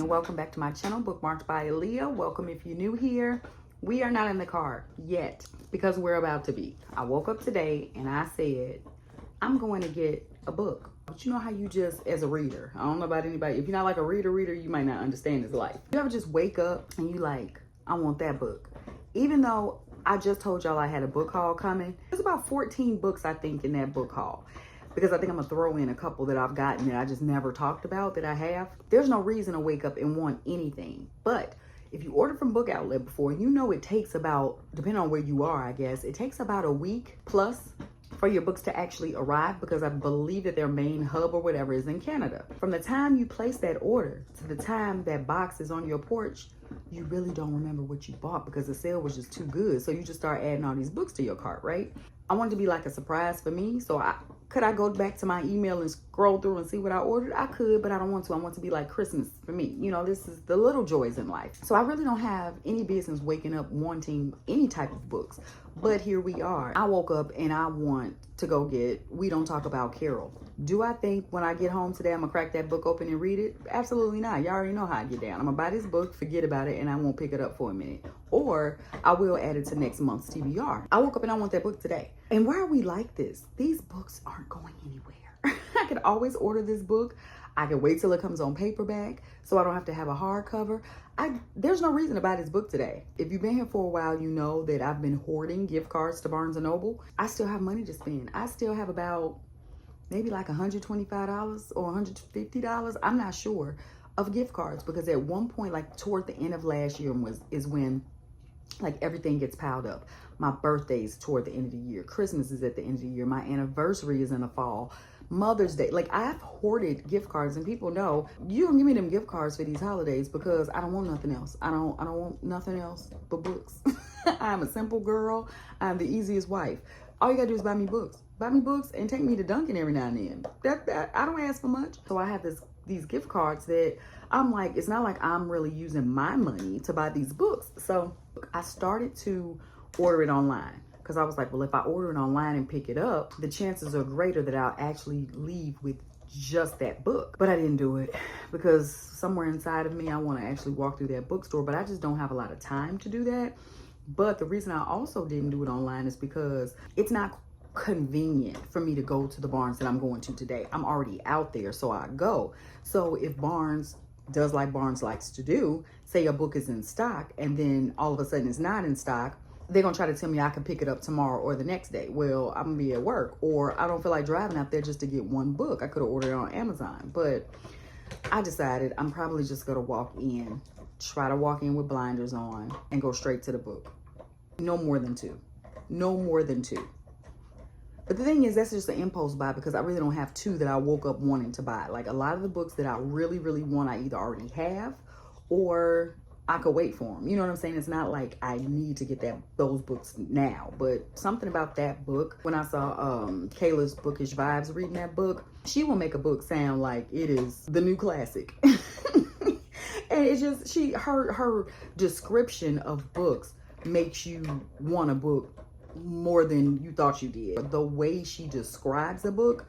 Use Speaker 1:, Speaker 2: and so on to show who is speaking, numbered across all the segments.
Speaker 1: and welcome back to my channel, Bookmarked by Aaliyah. Welcome if you're new here. We are not in the car yet because we're about to be. I woke up today and I said, I'm going to get a book. But you know how you just, as a reader, I don't know about anybody, if you're not like a reader, you might not understand this life. You ever just wake up and you like, I want that book. Even though I just told y'all I had a book haul coming. There's about 14 books, I think, in that book haul. Because I think I'm gonna throw in a couple that I've gotten that I just never talked about that I have. There's no reason to wake up and want anything. But if you order from Book Outlet before, you know it takes about, depending on where you are, I guess, it takes about a week plus for your books to actually arrive, because I believe that their main hub or whatever is in Canada. From the time you place that order to the time that box is on your porch, you really don't remember what you bought because the sale was just too good. So you just start adding all these books to your cart, right? I wanted to be like a surprise for me. So could I go back to my email and scroll through and see what I ordered? I could, but I don't want to. I want to be like Christmas for me. You know, this is the little joys in life. So I really don't have any business waking up wanting any type of books. But here we are. I woke up and I want to go get We Don't Talk About Carol. Do I think when I get home today, I'm going to crack that book open and read it? Absolutely not. Y'all already know how I get down. I'm going to buy this book, forget about it, and I won't pick it up for a minute. Or I will add it to next month's TBR. I woke up and I want that book today. And why are we like this? These books aren't going anywhere. I could always order this book. I can wait till it comes on paperback so I don't have to have a hardcover. There's no reason to buy this book today. If you've been here for a while, you know that I've been hoarding gift cards to Barnes & Noble. I still have money to spend. I still have about maybe like $125 or $150. I'm not sure, of gift cards, because at one point, like toward the end of last year is when like everything gets piled up. My birthday's toward the end of the year. Christmas is at the end of the year. My anniversary is in the fall. Mother's Day. Like, I've hoarded gift cards, and people know you don't give me them gift cards for these holidays because I don't want nothing else. I don't want nothing else but books. I'm a simple girl. I'm the easiest wife. All you gotta do is buy me books. Buy me books and take me to Dunkin' every now and then. That I don't ask for much. So I have these gift cards that I'm like, it's not like I'm really using my money to buy these books. So I started to order it online. Because I was like, well, if I order it online and pick it up, the chances are greater that I'll actually leave with just that book. But I didn't do it because somewhere inside of me, I want to actually walk through that bookstore, but I just don't have a lot of time to do that. But the reason I also didn't do it online is because it's not convenient for me to go to the Barnes that I'm going to today. I'm already out there, so I go. So if Barnes does like Barnes likes to do, say a book is in stock and then all of a sudden it's not in stock, they're going to try to tell me I can pick it up tomorrow or the next day. Well, I'm going to be at work, or I don't feel like driving out there just to get one book. I could have ordered it on Amazon, but I decided I'm probably just going to walk in, try to walk in with blinders on and go straight to the book. No more than two. No more than two. But the thing is, that's just an impulse buy because I really don't have two that I woke up wanting to buy. Like, a lot of the books that I really, really want, I either already have or I could wait for them. You know what I'm saying? It's not like I need to get those books now, but something about that book, when I saw Kayla's Bookish Vibes reading that book, she will make a book sound like it is the new classic. And it's just, her description of books makes you want a book more than you thought you did. The way she describes a book,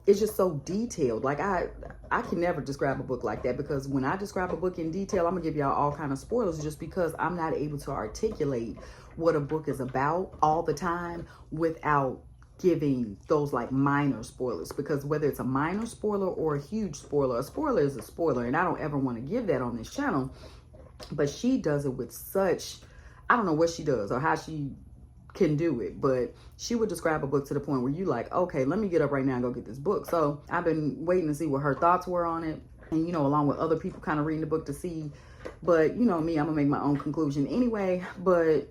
Speaker 1: it's just so detailed. Like, I can never describe a book like that, because when I describe a book in detail, I'm gonna give y'all all kind of spoilers just because I'm not able to articulate what a book is about all the time without giving those like minor spoilers. Because whether it's a minor spoiler or a huge spoiler, a spoiler is a spoiler, and I don't ever want to give that on this channel. But she does it with such, I don't know what she does or how she can do it, but she would describe a book to the point where you like, okay, let me get up right now and go get this book. So I've been waiting to see what her thoughts were on it, and you know, along with other people kind of reading the book to see. But you know me, I'm gonna make my own conclusion anyway. But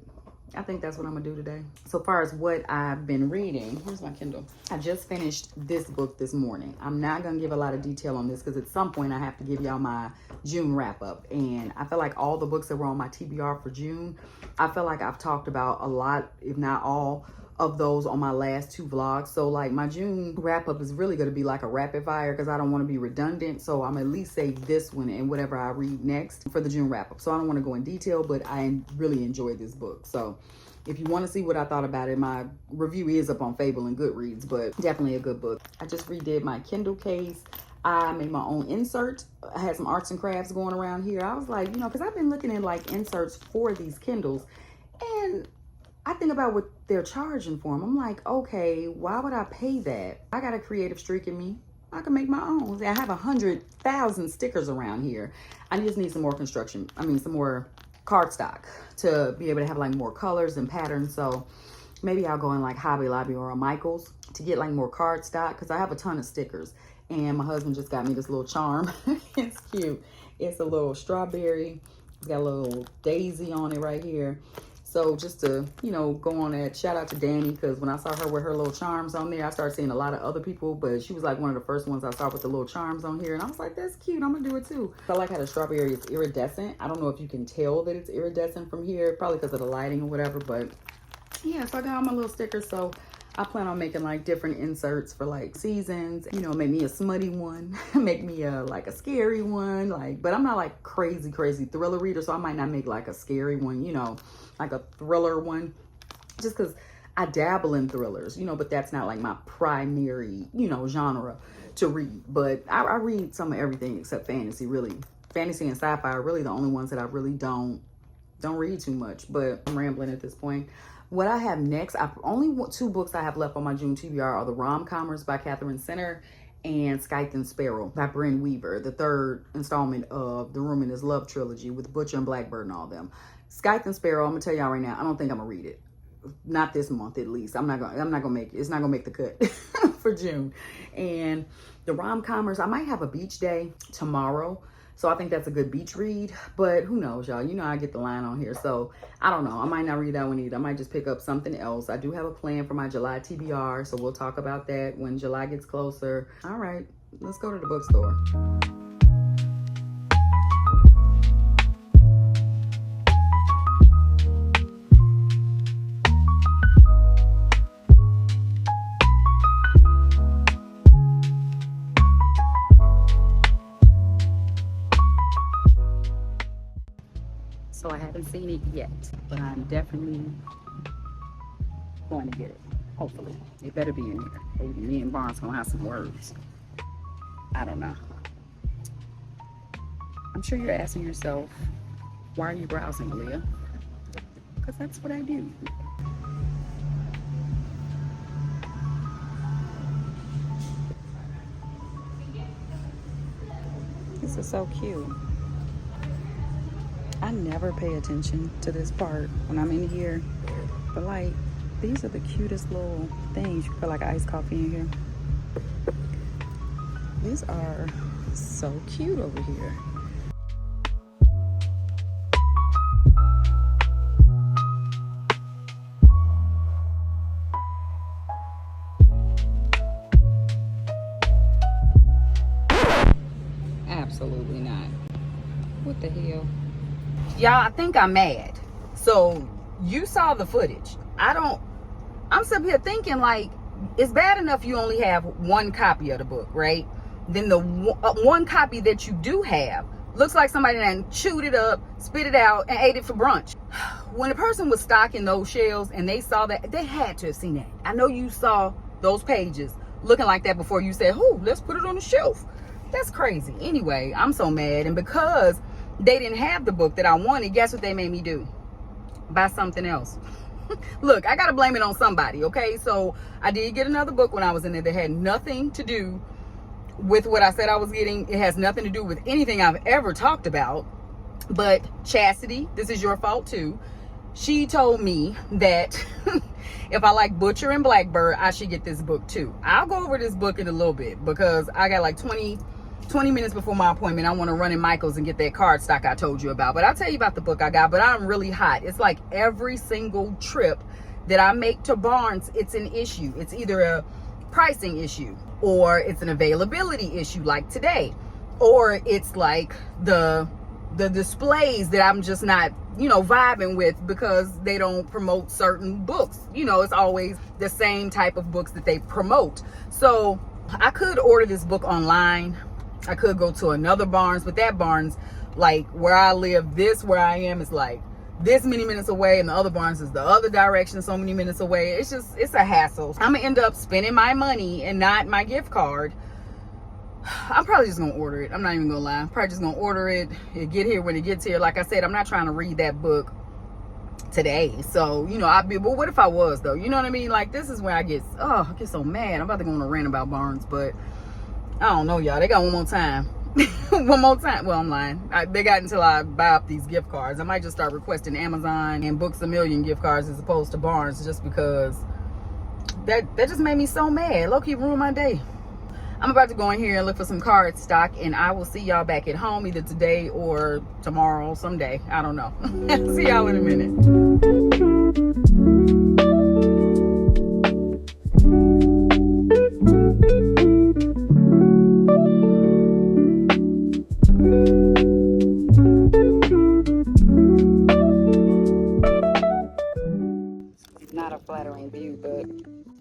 Speaker 1: I think that's what I'm gonna do today. So far as what I've been reading, here's my Kindle. I just finished this book this morning. I'm not gonna give a lot of detail on this because at some point I have to give y'all my June wrap up. And I feel like all the books that were on my TBR for June, I feel like I've talked about a lot, if not all of those on my last two vlogs. So like my June wrap up is really gonna be like a rapid fire because I don't want to be redundant. So I'm at least save this one and whatever I read next for the June wrap up. So I don't want to go in detail, but I really enjoyed this book. So if you want to see what I thought about it, my review is up on Fable and Goodreads, but definitely a good book. I just redid my Kindle case. I made my own insert. I had some arts and crafts going around here. I was like, you know, because I've been looking at like inserts for these Kindles, and I think about what they're charging for them. I'm like, okay, why would I pay that? I got a creative streak in me. I can make my own. I have 100,000 stickers around here. I just need some more some more cardstock to be able to have like more colors and patterns. So maybe I'll go in like Hobby Lobby or a Michael's to get like more cardstock, because I have a ton of stickers. And my husband just got me this little charm. It's cute. It's a little strawberry. It's got a little daisy on it right here. So just to, you know, go on that, shout out to Danny, because when I saw her with her little charms on there, I started seeing a lot of other people, but she was like one of the first ones I saw with the little charms on here. And I was like, that's cute. I'm going to do it too. I like how the strawberry is iridescent. I don't know if you can tell that it's iridescent from here, probably because of the lighting or whatever. But yeah, so I got all my little stickers. So I plan on making like different inserts for like seasons, you know, make me a smutty one, make me a like a scary one, like, but I'm not like crazy thriller reader, so I might not make like a scary one, you know, like a thriller one, just because I dabble in thrillers, you know, but that's not like my primary, you know, genre to read. But I read some of everything except fantasy, really. Fantasy and sci-fi are really the only ones that I really don't read too much, but I'm rambling at this point. What I have next, only 2 books I have left on my June TBR are The Rom-Commers by Catherine Center and Scythe and Sparrow by Bryn Weaver, the 3rd installment of the Room in His Love trilogy with Butcher and Blackbird and all them. Scythe and Sparrow, I'm gonna tell y'all right now, I don't think I'm gonna read it. Not this month, at least. I'm not gonna make it. It's not gonna make the cut for June. And The Rom-Commers, I might have a beach day tomorrow. So I think that's a good beach read, but who knows, y'all? You know, I get the line on here. So I don't know. I might not read that one either. I might just pick up something else. I do have a plan for my July TBR, so we'll talk about that when July gets closer. All right, let's go to the bookstore. So I haven't seen it yet, but I'm definitely going to get it. Hopefully. It better be in here. Maybe me and Barnes gonna have some words. I don't know. I'm sure you're asking yourself, why are you browsing, Aaliyah? Because that's what I do. This is so cute. I never pay attention to this part when I'm in here, but like, these are the cutest little things. You put like iced coffee in here. These are so cute over here. Absolutely not. What the hell? Y'all, I think I'm mad. So you saw the footage. I'm sitting here thinking like, it's bad enough you only have 1 copy of the book, right? Then the one copy that you do have looks like somebody done chewed it up, spit it out, and ate it for brunch. When a person was stocking those shelves and they saw that, they had to have seen that. I know you saw those pages looking like that before you said, "Oh, let's put it on the shelf." That's crazy. Anyway, I'm so mad. And because they didn't have the book that I wanted, guess what they made me do? Buy something else. Look, I gotta blame it on somebody, okay? So I did get another book when I was in there that had nothing to do with what I said I was getting. It has nothing to do with anything I've ever talked about. But Chastity, this is your fault too. She told me that if I like Butcher and Blackbird, I should get this book too. I'll go over this book in a little bit because I got like 20 minutes before my appointment. I want to run in Michael's and get that cardstock I told you about. But I'll tell you about the book I got. But I'm really hot. It's like every single trip that I make to Barnes, it's an issue. It's either a pricing issue or it's an availability issue like today. Or it's like the displays that I'm just not, you know, vibing with because they don't promote certain books. You know, it's always the same type of books that they promote. So I could order this book online. I could go to another Barnes, but that Barnes, like where I live, where I am is like this many minutes away, and the other Barnes is the other direction so many minutes away. It's a hassle. I'm gonna end up spending my money and not my gift card I'm probably just gonna order it. I'm not even gonna lie. I'm probably just gonna order it. It'll get here when it gets here. Like I said, I'm not trying to read that book today. So, you know, but what if I was though? You know what I mean? Like, this is where I get so mad. I'm about to go on a rant about Barnes, but I don't know, y'all. They got one more time. One more time. Well, I'm lying. They got until I buy up these gift cards. I might just start requesting Amazon and Books A Million gift cards as opposed to Barnes, just because that just made me so mad. Low-key ruined my day. I'm about to go in here and look for some card stock, and I will see y'all back at home either today or tomorrow, someday. I don't know. See y'all in a minute. Not a flattering view, but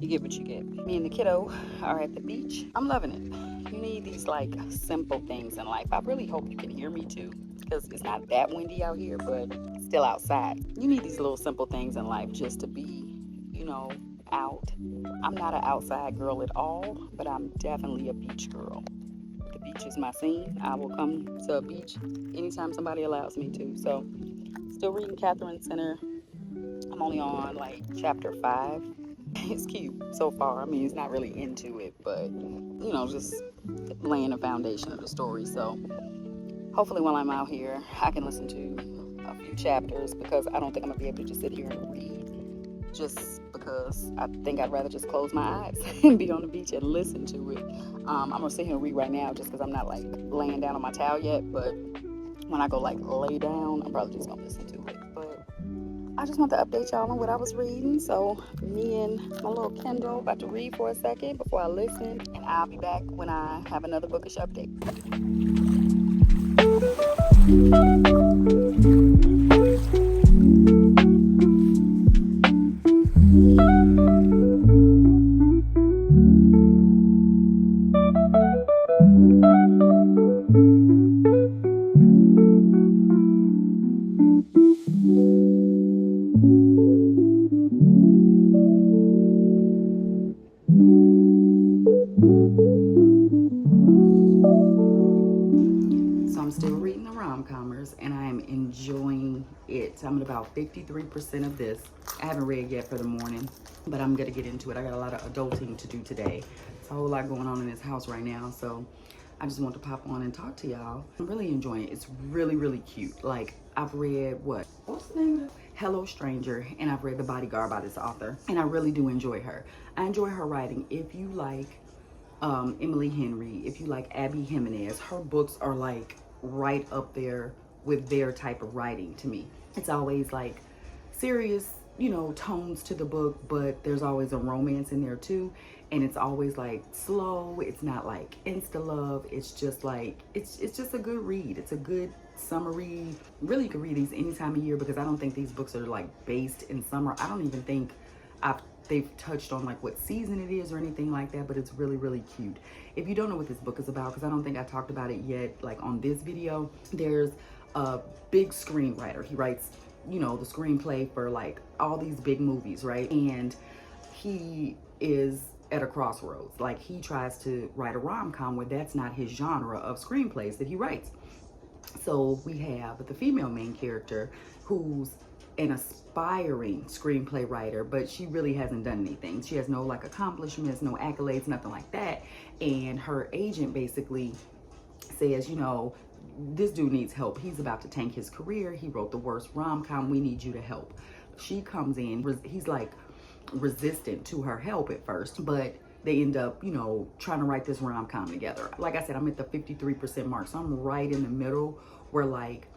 Speaker 1: you get what you get. Me and the kiddo are at the beach. I'm loving it. You need these like simple things in life. I really hope you can hear me too, because it's not that windy out here, but it's still outside. You need these little simple things in life just to be, you know, out. I'm not an outside girl at all, but I'm definitely a beach girl. The beach is my scene. I will come to a beach anytime somebody allows me to. So, still reading Catherine Center. I'm only on like chapter 5. It's cute so far. I mean, it's not really into it, but you know, just laying the foundation of the story. So hopefully while I'm out here, I can listen to a few chapters, because I don't think I'm gonna be able to just sit here and read, just because I think I'd rather just close my eyes and be on the beach and listen to it. I'm gonna sit here and read right now just because I'm not like laying down on my towel yet, but when I go like lay down, I'm probably just gonna listen to it. But I just want to update y'all on what I was reading. So me and my little Kindle about to read for a second before I listen, and I'll be back when I have another bookish update. Still reading the rom-commers, and I am enjoying it. I'm at about 53% of this. I haven't read yet for the morning, but I'm gonna get into it. I got a lot of adulting to do today. It's a whole lot going on in this house right now, so I just want to pop on and talk to y'all. I'm really enjoying it. It's really, really cute. Like, I've read what's the name of it? Hello Stranger, and I've read The Bodyguard by this author, and I really do enjoy her. I enjoy her writing. If you like Emily Henry, if you like Abby Jimenez, her books are like right up there with their type of writing to me. It's always like serious, you know, tones to the book, but there's always a romance in there too, and it's always like slow. It's not like insta love. It's just like it's just a good read. It's a good summery. Really, you can read these any time of year, because I don't think these books are like based in summer. I don't even think they've touched on like what season it is or anything like that, but it's really, really cute. If you don't know what this book is about, because I don't think I talked about it yet, like on this video, there's a big screenwriter. He writes, you know, the screenplay for like all these big movies, right? And he is at a crossroads. Like, he tries to write a rom-com where that's not his genre of screenplays that he writes. So we have the female main character who's an aspiring screenplay writer, but she really hasn't done anything. She has no like accomplishments, no accolades, nothing like that. And her agent basically says, you know, this dude needs help. He's about to tank his career. He wrote the worst rom-com. We need you to help. She comes in. He's like resistant to her help at first, but they end up, you know, trying to write this rom-com together. Like I said, I'm at the 53% mark, so I'm right in the middle where like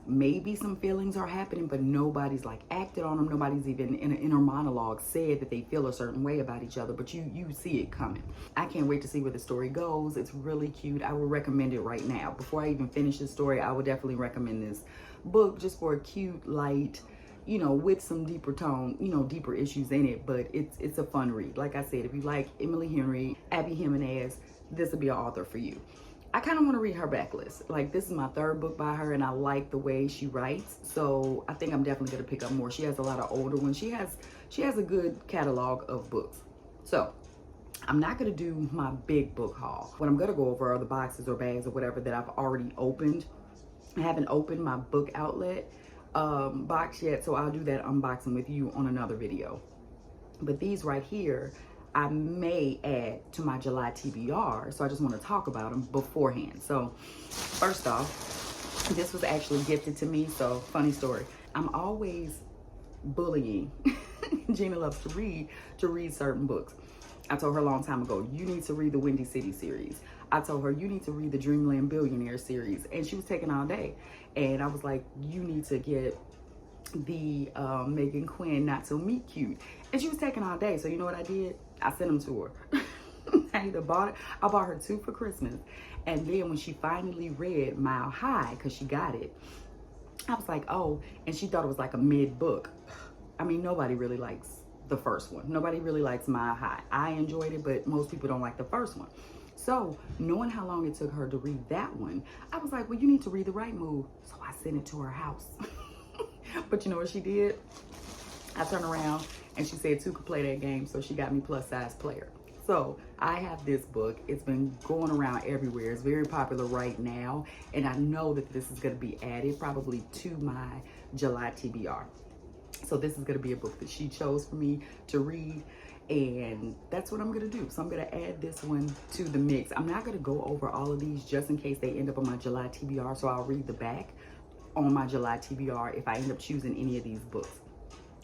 Speaker 1: maybe some feelings are happening, but nobody's like acted on them. Nobody's even in an inner monologue said that they feel a certain way about each other, but you see it coming. I can't wait to see where the story goes. It's really cute. I would recommend it right now. Before I even finish the story, I would definitely recommend this book just for a cute, light, you know, with some deeper tone, you know, deeper issues in it, but it's a fun read. Like I said, if you like Emily Henry, Abby Jimenez, this will be an author for you. I kind of want to read her backlist. Like, this is my 3rd book by her, and I like the way she writes. So I think I'm definitely going to pick up more. She has a lot of older ones. She has a good catalog of books. So I'm not going to do my big book haul. What I'm going to go over are the boxes or bags or whatever that I've already opened. I haven't opened my book outlet box yet, so I'll do that unboxing with you on another video. But these right here, I may add to my July TBR, so I just want to talk about them beforehand. So first off, this was actually gifted to me, so funny story. I'm always bullying Gina loves to read certain books. I told her a long time ago, you need to read the Windy City series. I told her, you need to read the Dreamland Billionaire series. And she was taking all day. And I was like, you need to get the Megan Quinn Not So Meet Cute. And she was taking all day. So you know what I did? I sent them to her. I bought her 2 for Christmas. And then when she finally read Mile High, because she got it, I was like, oh, and she thought it was like a mid book. I mean, nobody really likes the first one. Nobody really likes Mile High. I enjoyed it, but most people don't like the first one. So knowing how long it took her to read that one, I was like, well, you need to read The Right Move. So I sent it to her house. But you know what she did? I turned around and she said 2 could play that game. So she got me plus size player. So I have this book. It's been going around everywhere. It's very popular right now. And I know that this is going to be added probably to my July TBR. So this is going to be a book that she chose for me to read. And that's what I'm going to do. So I'm going to add this one to the mix. I'm not going to go over all of these just in case they end up on my July TBR. So I'll read the back on my July TBR if I end up choosing any of these books.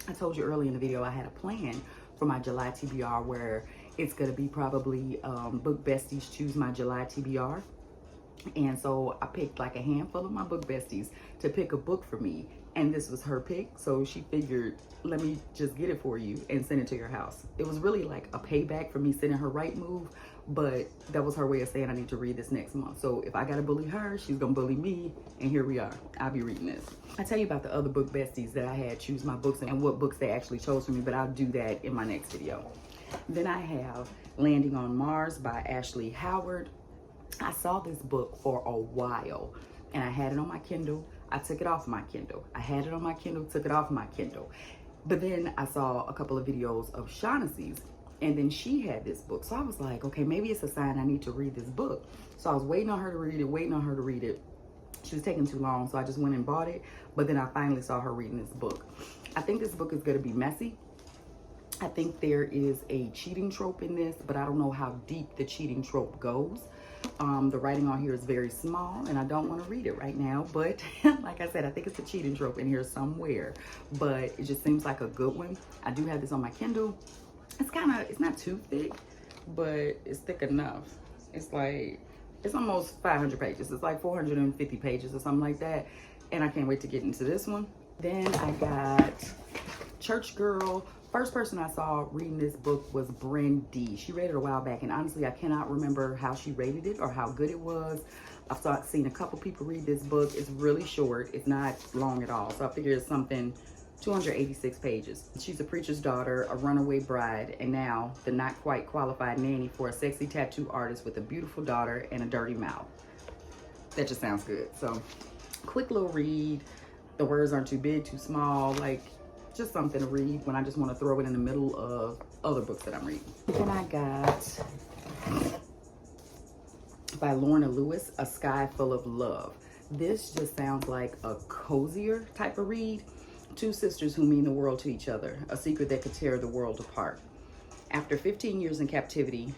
Speaker 1: I told you earlier in the video I had a plan for my July TBR where it's going to be probably Book Besties Choose My July TBR. And so I picked like a handful of my book besties to pick a book for me. And this was her pick. So she figured, let me just get it for you and send it to your house. It was really like a payback for me sending her Right Move. But that was her way of saying I need to read this next month. So if I got to bully her, she's going to bully me. And here we are. I'll be reading this. I'll tell you about the other book besties that I had choose my books and what books they actually chose for me. But I'll do that in my next video. Then I have Landing on Mars by Ashley Howard. I saw this book for a while and I had it on my Kindle. I took it off my Kindle. I had it on my Kindle, took it off my Kindle. But then I saw a couple of videos of Shaughnessy's and then she had this book. So I was like, okay, maybe it's a sign I need to read this book. So I was waiting on her to read it, She was taking too long, so I just went and bought it. But then I finally saw her reading this book. I think this book is going to be messy. I think there is a cheating trope in this, but I don't know how deep the cheating trope goes. The writing on here is very small and I don't want to read it right now, but like I said, I think it's a cheating trope in here somewhere, but it just seems like a good one. I do have this on my Kindle. It's not too thick, but it's thick enough. It's almost 500 pages. It's like 450 pages or something like that. And I can't wait to get into this one. Then I got Church Girl. First person I saw reading this book was Brandy. She read it a while back, and honestly, I cannot remember how she rated it or how good it was. I've seen a couple people read this book. It's really short. It's not long at all. So I figure it's something 286 pages. She's a preacher's daughter, a runaway bride, and now the not quite qualified nanny for a sexy tattoo artist with a beautiful daughter and a dirty mouth. That just sounds good. So quick little read. The words aren't too big, too small. Like, just something to read when I just want to throw it in the middle of other books that I'm reading. Then I got by Lorna Lewis, A Sky Full of Love. This just sounds like a cozier type of read. 2 sisters who mean the world to each other, a secret that could tear the world apart. After 15 years in captivity,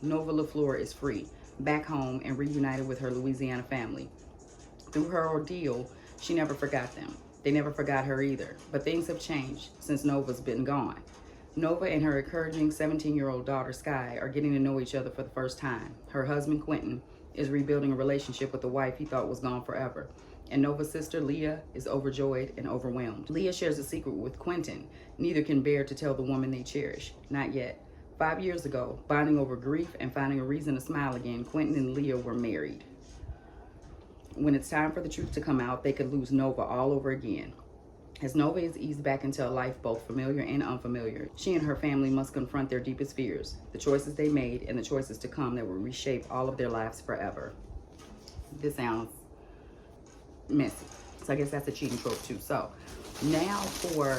Speaker 1: Nova LaFleur is free, back home and reunited with her Louisiana family. Through her ordeal, she never forgot them. They never forgot her either, but things have changed since Nova's been gone. Nova and her encouraging 17-year-old daughter, Sky, are getting to know each other for the first time. Her husband, Quentin, is rebuilding a relationship with the wife he thought was gone forever. And Nova's sister, Leah, is overjoyed and overwhelmed. Leah shares a secret with Quentin. Neither can bear to tell the woman they cherish. Not yet. 5 years ago, bonding over grief and finding a reason to smile again, Quentin and Leah were married. When it's time for the truth to come out, they could lose Nova all over again. As Nova is eased back into a life both familiar and unfamiliar, she and her family must confront their deepest fears, the choices they made and the choices to come that will reshape all of their lives forever. This sounds messy. So I guess that's a cheating trope too. So now for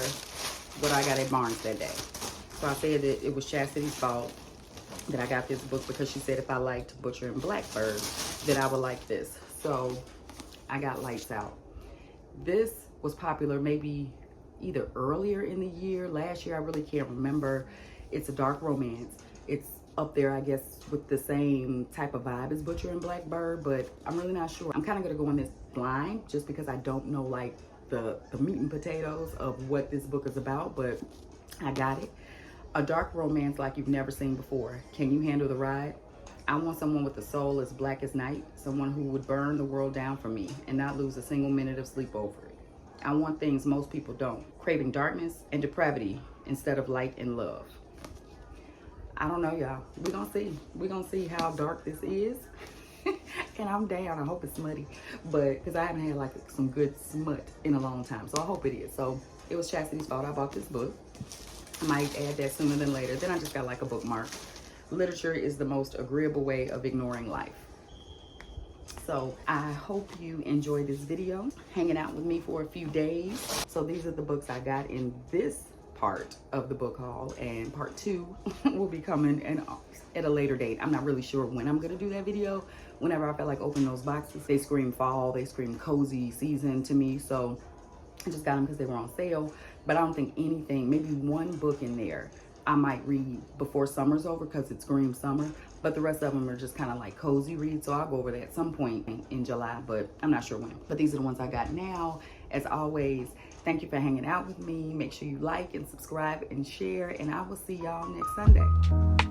Speaker 1: what I got at Barnes that day. So I said that it was Chastity's fault. that I got this book because she said if I liked Butcher and Blackbird, that I would like this. So I got Lights Out. This was popular maybe either earlier in the year, last year, I really can't remember. It's a dark romance. It's up there, I guess, with the same type of vibe as Butcher and Blackbird, but I'm really not sure. I'm kind of gonna go in this blind just because I don't know like the meat and potatoes of what this book is about, but I got it. A dark romance like you've never seen before. Can you handle the ride? I want someone with a soul as black as night, someone who would burn the world down for me and not lose a single minute of sleep over it. I want things most people don't, craving darkness and depravity instead of light and love. I don't know, y'all. We're gonna see. We're gonna see how dark this is. And I'm down. I hope it's smutty, but because I haven't had like some good smut in a long time, so I hope it is. So it was Chastity's fault I bought this book. I might add that sooner than later. Then I just got like a bookmark. Literature is the most agreeable way of ignoring life. So I hope you enjoyed this video, hanging out with me for a few days. So these are the books I got in this part of the book haul, and part 2 will be coming at a later date. I'm not really sure when I'm gonna do that video. Whenever I feel like opening those boxes, they scream fall, they scream cozy season to me. So I just got them because they were on sale, but I don't think anything, maybe one book in there I might read before summer's over because it screams summer, but the rest of them are just kind of like cozy reads. So I'll go over that at some point in July, but I'm not sure when. But these are the ones I got now. As always, thank you for hanging out with me. Make sure you like and subscribe and share, and I will see y'all next Sunday.